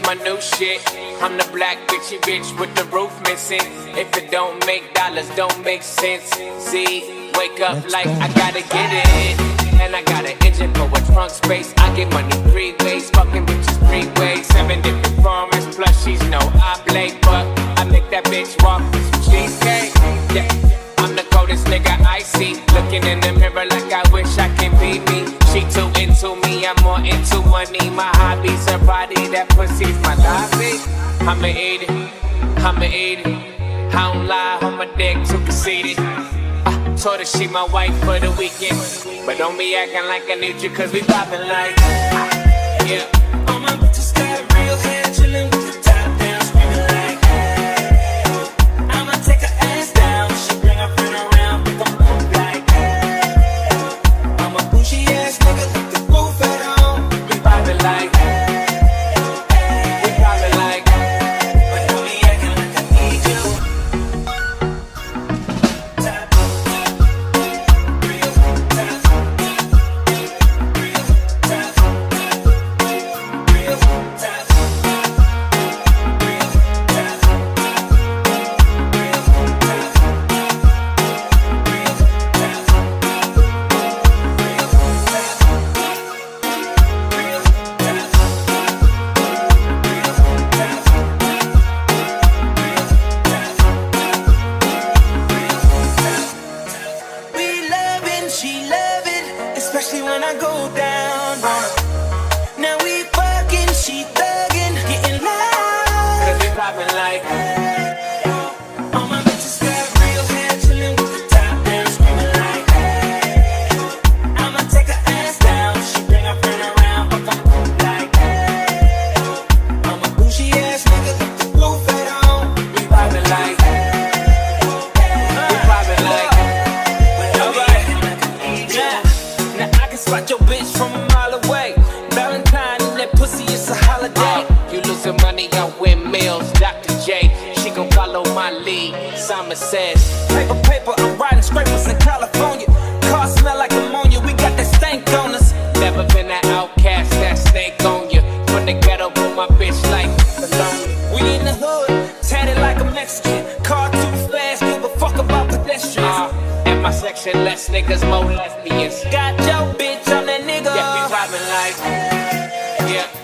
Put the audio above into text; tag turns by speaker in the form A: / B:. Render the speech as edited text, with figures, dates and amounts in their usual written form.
A: my new shit. I'm the black bitchy bitch with the roof missing. If it don't make dollars, don't make sense. See, wake up like I gotta get it. And I got an engine for a trunk space. I get money 3 ways, fucking bitches 3 ways. 7 different formats, plus she's no oblate. But I make that bitch walk with some cheesecake. Yeah, I'm the coldest nigga I see. Looking in the mirror like I wish I can be me. She too into me, I'm more into money. My hobby's her body, that pussy's my lobby. I'ma eat it, I'ma eat it. I don't lie, on my dick too conceited. I told her she my wife for the weekend, but don't be acting like I need you, cause we poppin' like yeah.
B: All my bitches got real hair, chillin' with the top down, screamin' like hey. I'ma take her ass down, she bring her friend around, we gon' move like hey. I'm a bougie ass nigga with the roof at home.
A: We poppin' like we poppin' like,
B: but don't be acting like I need you. Top, real top, real top, real top, real we lovin', she lovin', especially when I go down on her. Now we fucking, she thuggin', getting loud.
A: cause we poppin' like
B: All my bitches got real hair, chillin' with the top down, screamin' like hey. I'ma take her ass down, she bring her friend around, fuck I'm cool like hey. I'm a bougie ass nigga with the roof at home.
A: we poppin' like we poppin' like.
B: Now I can spot your bitch from a mile away. Valentine and that pussy, it's a holiday.
A: You losing money on windmills, Dr. J. She gon' follow my lead. Simon says,
B: Paper, paper, I'm riding scrapers in California. Car smell like ammonia, we got that stank on us.
A: never been an outcast, that snake on you. From the ghetto, with my bitch like alone.
B: We in the hood, tatted like a Mexican. Car too fast, give a fuck about pedestrians.
A: In my section, less niggas, more lesbians.
B: Got your bitch, I'm that nigga.
A: Yeah, we vibing like, yeah.